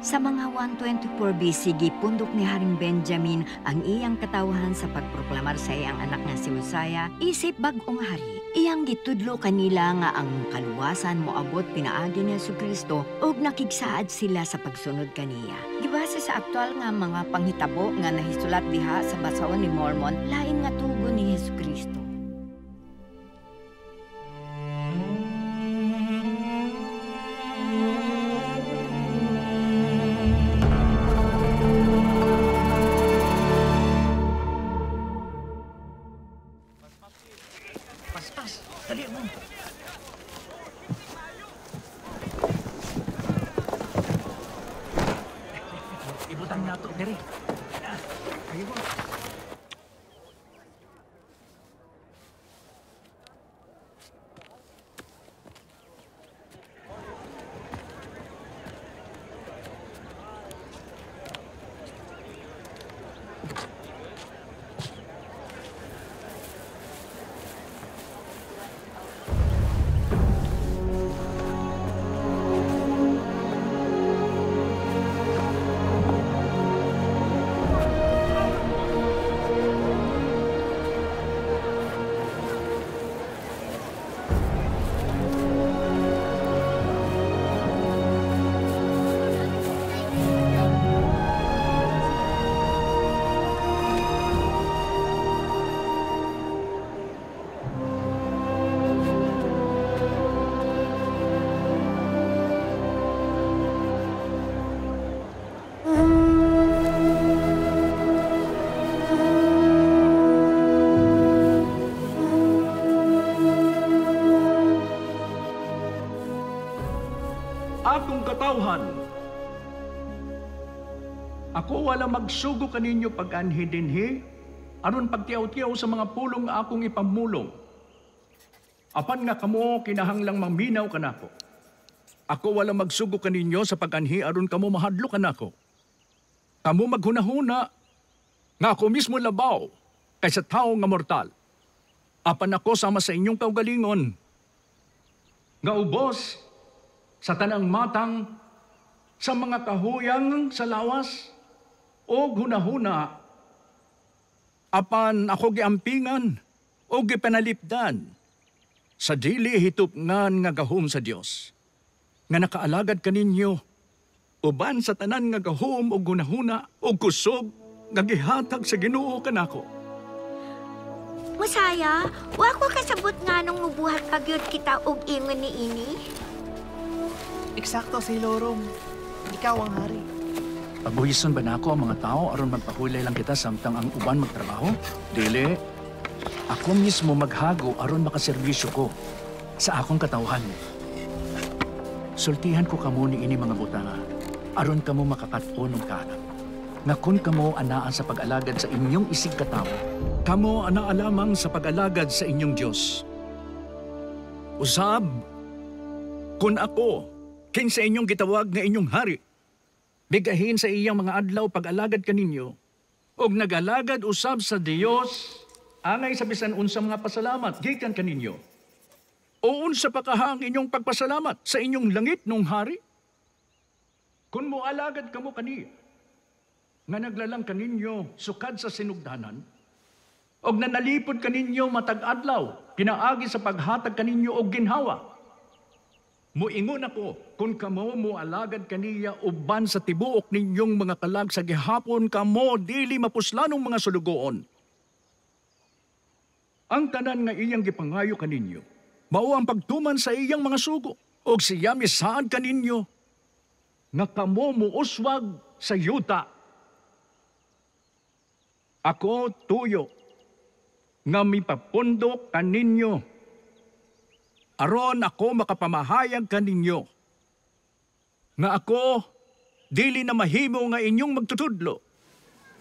Sa mga 124 BC, gipundok ni Haring Benjamin ang iyang katawahan sa pagproklamar sa iyang anak nga si Mosiah, isip bag-ong hari. Iyang gitudlo kanila nga ang kaluwasan moabot pinaagi ni Jesucristo ug nakigsaad sila sa pagsunod kaniya. Gibase sa aktual nga mga panghitabo nga nahisulat diha sa basahon ni Mormon, lain nga tugon ni Jesucristo. Pas, dali mo. Ibutang na ito, dali. Ayaw mo. Akong katawhan. Ako wala magsugo kaninyo pag-anhi dinhi, aron pagtiaw-tiaw sa mga pulong akong ipamulong. Apan nga kamo kinahanglang maminaw kanako. Ako wala magsugo kaninyo sa pag-anhi aron kamo mahadlo kanako. Kamo maghunahuna nga ako mismo labaw kaysa tao nga mortal. Apan ako sama sa inyong kaugalingon. Nga ubos sa tanang matang, sa mga kahuyang sa lawas, o hunahuna. Apan ako giampingan, o gipanalipdan, sa dili hitupngan nga gahom sa Dios, nga nakaalagad kaninyo, uban sa tanan nga gahom o hunahuna, o kusog, nga gihatag sa Ginoo kanako. Mosiah, wa ko kasabot nga nung mubuhat pagyod kita og ingon ni ini. Eksakto si Lorong. Ikaw ang hari. Pabuhison ba na ako ang mga tao aron magpahulay lang kita samtang ang uban magtrabaho? Dili. Ako mismo maghago aron makaserbisyo ko sa akong katawhan. Sultihan ko kamo ni ini mga butanga aron kamo makakaton ng kanak. Nga kun kamo anaan sa pag-alagad sa inyong isig katawo, kamo anaa lamang sa pag-alagad sa inyong Dios. Usab, kun ako king sa inyong gitawag nga inyong hari, bigahin sa iyang mga adlaw pag-alagad kaninyo, og nag-alagad usab sa Dios, angay sa bisan unsa mga pasalamat, gikan kaninyo. O unsa pa kahang inyong pagpasalamat sa inyong langit nung hari? Kung mo alagad kamo kaniya, nga naglalang kaninyo sukad sa sinugdanan, og nanalipod kaninyo matag adlaw, pinaagi sa paghatag kaninyo og ginhawa, muingon ako, kung kamo mo alagad kaniya uban sa tibuok ninyong mga kalag sa gihapon kamo dili mapuslanong mga sulugoon. Ang tanan nga iyang gipangayo kaninyo, mao ang pagtuman sa iyang mga sugo, og siya misaad kaninyo, nga kamo muuswag sa yuta. Ako tuyo, nga mipapundok kaninyo, aron ako makapamahayag kaninyo, nga ako dili na mahimo nga inyong magtutudlo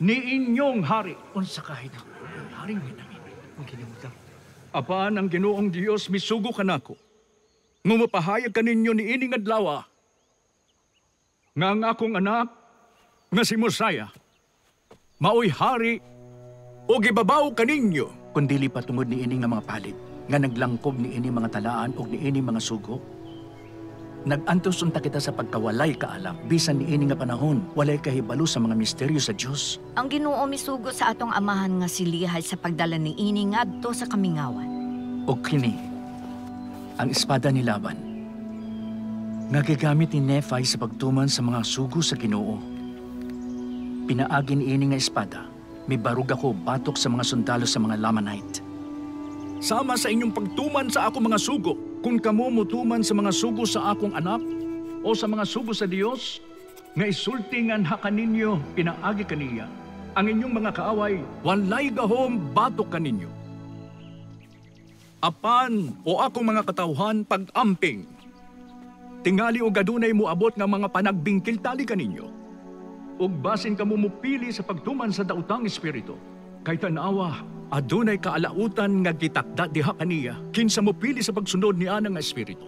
ni inyong hari. Unsa kahit ako, haring namin. Ang kinimutan. Apan ang Ginoong Dios misugo kanako, nga mapahayag kaninyo ni ining adlaw, nga ang akong anak nga si Mosiah maoy hari o gibabaw kaninyo. Kundili patungod ni ini nga mga palit, nga naglangkob ni ini mga talaan o ni ini mga sugo. Nag-antos unta kita sa pagkawalay kaalak, bisan niini nga panahon, walay kahibalo sa mga misteryo sa Dios. Ang Ginoo misugo sa atong amahan nga silihay sa pagdala ni ini ngadto sa kamingawan. O kini, ang espada ni Laban, nga gigamit ni Nephi sa pagtuman sa mga sugo sa Ginoo. Pinaagi niini nga espada, may barug ako batok sa mga sundalo sa mga Lamanite. Sama sa inyong pagtuman sa ako mga sugo, kung kamo mutuman sa mga sugo sa akong anak o sa mga sugo sa Dios, nga isultingan haka ninyo, pinaagi kaniya. Ang inyong mga kaaway, walay gahom batok kaninyo. Apan o akong mga katawhan pag-amping, tingali o gadunay mo abot nga mga panagbingkil tali kaninyo. Ug basin kamo mupili sa pagtuman sa dautang espiritu. Kay tanawa, adunay kaalautan nga gitakda diha kaniya, kinsa mupili sa pagsunod ni anang nga espiritu.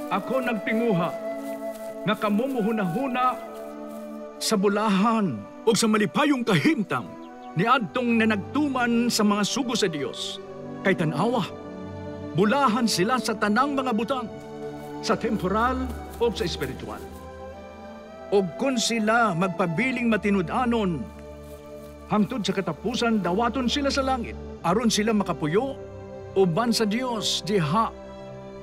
Ako nagtinguha nga kamo muhuna-huna sa bulahan o sa malipayong kahimtang ni adtong nanagtuman sa mga sugo sa Dios. Kay tanawa, bulahan sila sa tanang mga butang, sa temporal o sa espiritual. O kung sila magpabiling matinud-anon, hangtod sa katapusan dawaton sila sa langit, aron sila makapuyo uban sa Dios diha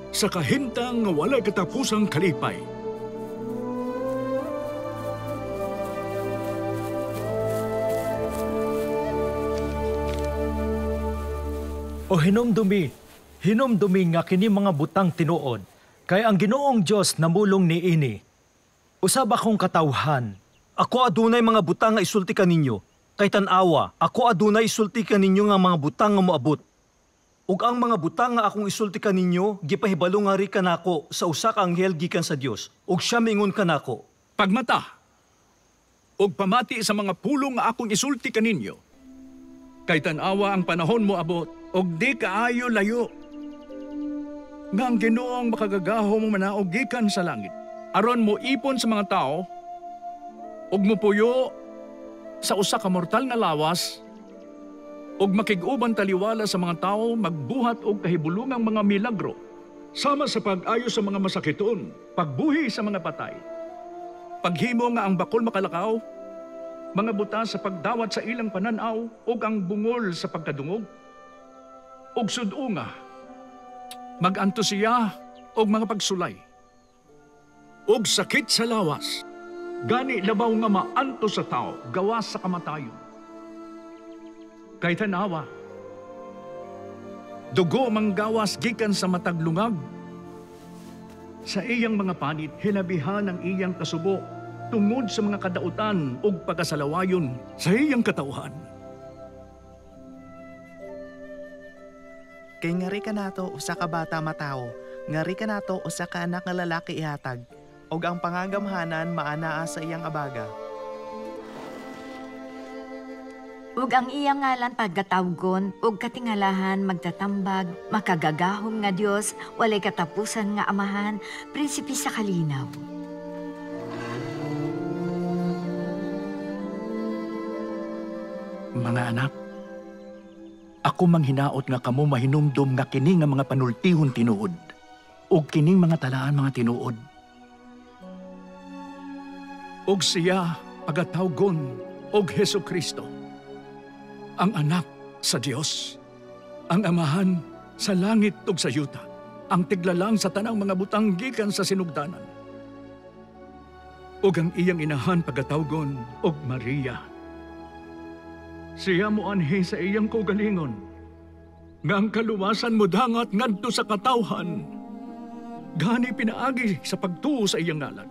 sa kahimtang nga walay katapusang kalipay. O hinumdumi nga kini mga butang tinuod, kay ang Ginoong Dios namulong ni ini. Usab akong katawhan, Ako adunay mga butang nga isulti kaninyo, kay tan-awa, ako adunay isulti kaninyo nga mga butang nga moabot. Ug ang mga butang nga akong isulti kaninyo, gipahibalo nga ri kanako sa usa ka anghel gikan sa Dios, ug siya mingon kanako. Pagmata, ug pamati sa mga pulong nga akong isulti kaninyo. Kay tan-awa ang panahon mo abot, ug di kaayo layo. Nga ang Ginoong makagagaho mo manaog gikan sa langit. Aron mo ipon sa mga tao, ug mupuyo sa usa ka mortal nga lawas, ug makig-uban taliwala sa mga tao magbuhat og kahibulungang mga milagro, sama sa pag-ayo sa mga masakiton, pagbuhi sa mga patay, paghimo nga ang bakol makalakaw, mga buta sa pagdawat sa ilang pananaw, ug ang bungol sa pagkadungog, ug sudo nga mag-antosiya og mga pagsulay, ug sakit sa lawas, gani labaw nga maanto sa tao, gawas sa kamatayon. Kay tanawa, dugo manggawas gikan sa mataglungag. Sa iyang mga panit, hinabihan ang iyang kasubo, tungod sa mga kadautan ug pagkasalawayon sa iyang katauhan. Kay ngari ka nato usa ka bata matao, ngari ka nato usa ka anak nga lalaki ihatag, og ang pangagamhanan maanaa sa iyang abaga. Ug ang iyang ngalan pagkatawgon, ug katingalahan magtatambag, makagagahom nga Dios, walay katapusan nga amahan, prinsipe sa kalinaw. Mga anak, ako manghinaot nga kamo mahinumdum nga kini nga mga panultihon tinuod, ug kining mga talaan mga tinuod. Ug siya pagatawgon og Hesukristo, ang anak sa Dios, ang amahan sa langit ug sa yuta, ang tiglalang sa tanang mga butang gikan sa sinugdanan. Ug ang iyang inahan pagatawgon og Maria. Siya mo anhi sa iyang kaugalingon, nga ang kaluwasan mo dangat ngadto sa katawhan, gani pinaagi sa pagtuo sa iyang ngalan.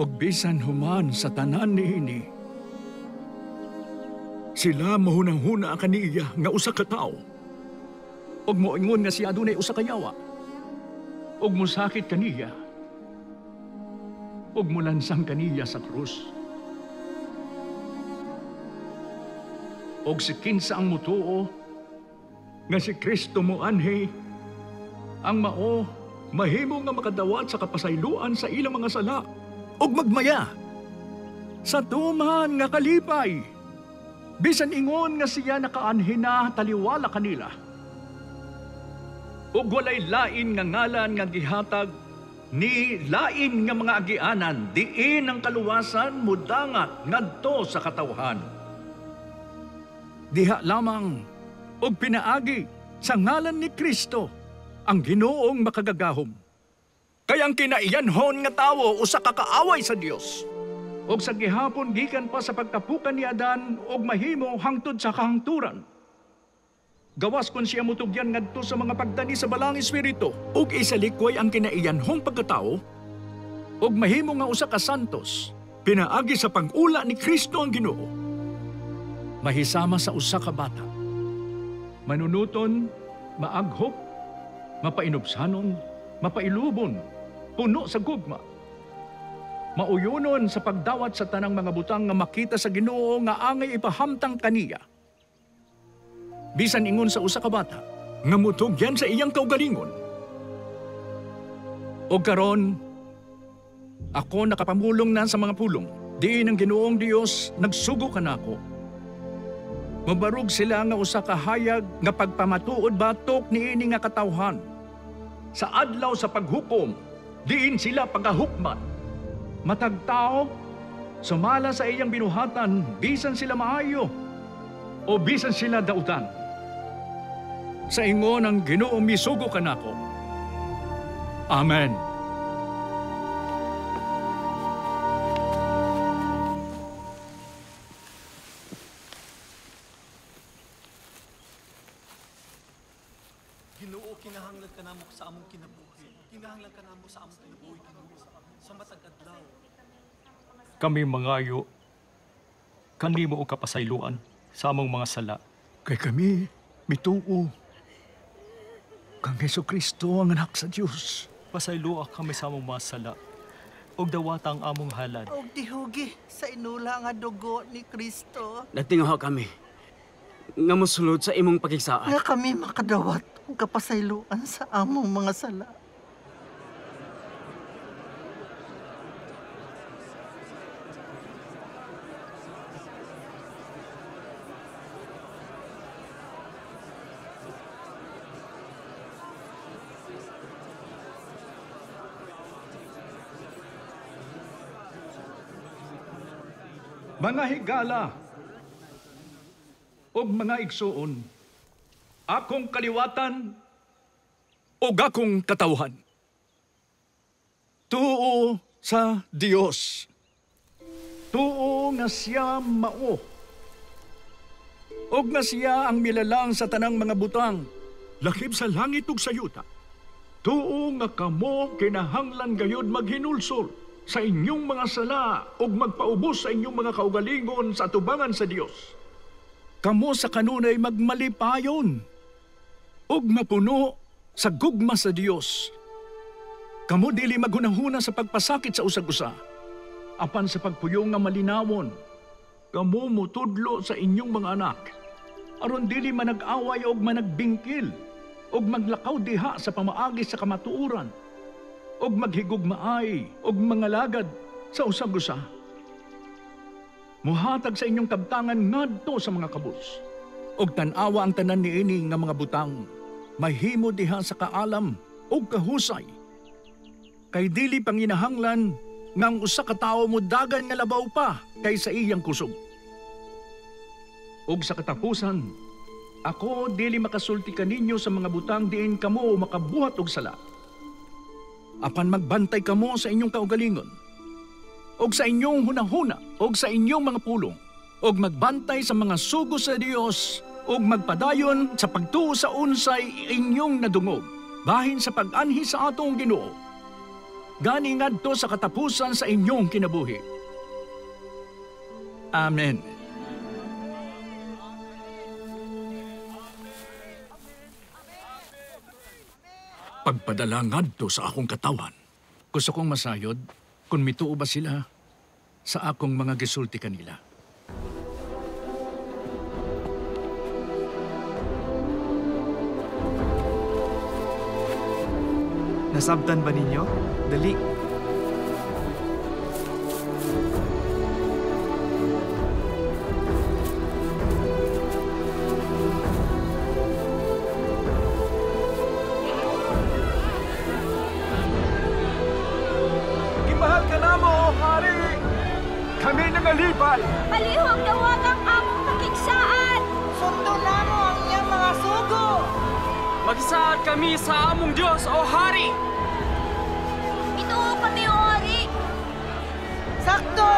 Ug bisan human sa tanan niini, sila mahunang-huna kaniya nga usa ka tawo. Ug moingon nga siya adunay usa ka yawa. Ug mosakit kaniya. Ug molansang kaniya sa krus. Og si kinsa ang mutuo, nga si Kristo mo anhi, ang mao, mahimo nga makadawat sa kapasayloan sa ilang mga sala, og magmaya, sa tuman nga kalipay, Bisan ingon nga siya nakaanhina taliwala kanila. Ug walay lain nga ngalan nga gihatag ni lain nga mga agianan diin ang kaluwasan mudangat ngadto sa katawhan. Diha lamang og pinaagi sa ngalan ni Kristo ang Ginoong makagagahom. Kaya ang kinaiyanhon nga tawo usa ka kaaway sa Dios. Og sa gihapon gikan pa sa pagkapukan ni Adan og mahimo hangtod sa kahangturan. Gawas kon siya mutugyan ngadto sa mga pagdani sa balang espiritu ug isalikway ang kinaiyanhong pagkatao ug mahimo nga usa ka santos pinaagi sa pag-ula ni Kristo ang Ginoo. Mahisama sa usa ka bata. Manunuton, maaghop, mapainubsanon, mapailubon, puno sa gugma. Mauyonon sa pagdawat sa tanang mga butang nga makita sa Ginoo nga angay ipahamtang kaniya. Bisan ingon sa usa ka bata, nga mutugyan sa iyang kaugalingon. O karon, ako nakapamulong na sa mga pulong. Diin ang Ginoong Dios nagsugo kanako. Mabarog sila nga usa ka hayag nga pagpamatuod batok niini nga katawhan. Sa adlaw sa paghukom, diin sila pagahukman. Matag tao, sumala sa iyang binuhatan, bisan sila maayo, o bisan sila dautan. Sa ingon ang Ginoo misugo kanako. Amen. Ginoo, kinahanglan ka namo sa among kinabuhi. Kinahanglan ka namo sa among kinabuhi, Ginoo. Sa matag adlaw. Kami mangayo, kanimo o kapasayloan sa among mga sala. Kay kami, mituo. Kang Jesucristo ang anak sa Diyos. Pasayloa kami sa among mga sala, ug dawata ang among halad. Og dihugi sa inula nga dugo ni Kristo. Natinguha kami nga mosulod sa imong pakigsaan. Nga kami makadawat og kapasayloan sa among mga sala. Mga higala ug mga igsuon, akong kaliwatan ug akong katawhan. Tuo sa Dios. Tuo nga siya mao. Og nga siya ang milalang sa tanang mga butang, lakip sa langit ug sa yuta. Tuo nga kamo kinahanglan gayud maghinulsol sa inyong mga sala ug magpaubos sa inyong mga kaugalingon sa atubangan sa Dios. Kamo sa kanunay magmalipayon ug mapuno sa gugma sa Dios. Kamo dili maghunahuna sa pagpasakit sa usag-usa. Apan sa pagpuyong nga malinawon, kamo mutudlo sa inyong mga anak. Aron dili manag-away ug managbingkil ug maglakaw diha sa pamaagi sa kamatuoran og maghigugmaay og mangalagad sa usag-usa. Muhatag sa inyong kabtangan ngadto sa mga kabus. Og tan-awa ang tanan niini nga mga butang, mahimo diha sa kaalam og kahusay. Kay dili panginahanglan ngang usa ka tawo mo dagan nga labaw pa kaysa iyang kusog. Og sa katapusan, ako dili makasulti kaninyo sa mga butang diin kamo makabuhat og sala. Apan magbantay kamo sa inyong kaugalingon, og sa inyong hunahuna, og sa inyong mga pulong, og magbantay sa mga sugo sa Dios, og magpadayon sa pagtuo sa unsay inyong nadungog, bahin sa pag-anhi sa atong Ginoo. Gani ngadto sa katapusan sa inyong kinabuhi. Amen. Pagpadala ngadto sa akong katawan. Gusto kong masayod kung mituo ba sila sa akong mga gisulti kanila. Nasabtan ba ninyo? Dali. Panginoon! Palihog dawag ang among pakigsaan! Sundo namo ang iyang mga sugo! Magsaad kami sa among Diyos, O Hari! Ituo kami, O Hari! Sakto!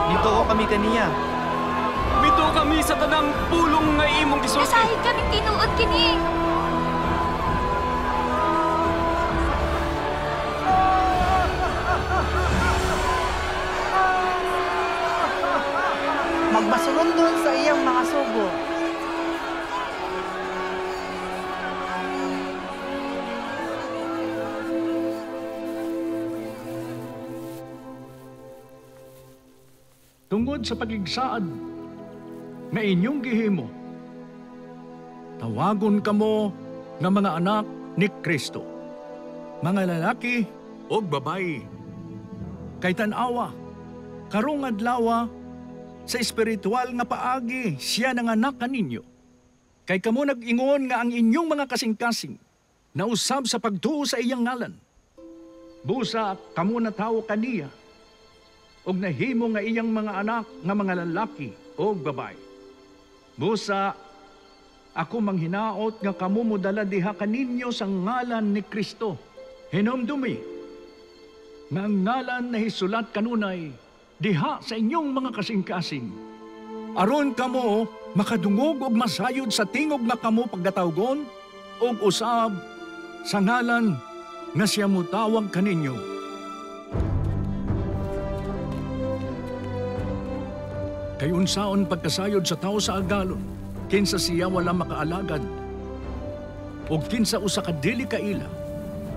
Dito kami kaniya. Mito kami sa tanang pulong nga imong gisulti. Nasahid kami tinuod kini! Magbasulundon sa iyang mga sugo. Tungod sa pagigsaad nga inyong gihimo, tawagon kamo nga mga anak ni Kristo, mga lalaki o babayi. Kay tanawa, karong adlaw sa espiritual nga paagi siya nanganak kaninyo. Kay kamo nag-ingon nga ang inyong mga kasing-kasing na usab sa pagtuo sa iyang ngalan. Busa kamo natawo kaniya og nahimo nga iyang mga anak nga mga lalaki o babae. Busa ako manghinaot nga kamo modala diha kaninyo sa ngalan ni Kristo. Hinomdumi nga ang ngalan na hisulat kanunay diha sa inyong mga kasing-kasing. Aron kamo makadungog og masayod sa tingog nga kamo paggatawgon og usab sa ngalan nga siya mutawag kaninyo. Kay unsaon pagkasayod sa tao sa agalon, kinsa siya wala makaalagad, o kinsa usa ka dili kaila,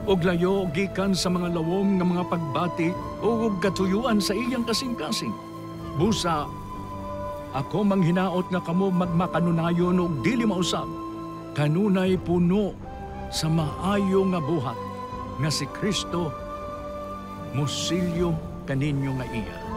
og layo gikan sa mga lawom nga mga pagbati o katuyuan sa iyang kasing-kasing. Busa, ako manghinaot nga kamo magmakanunayon og dili mausab, kanunay puno sa maayo nga buhat nga si Kristo mosilyo kaninyo nga iya.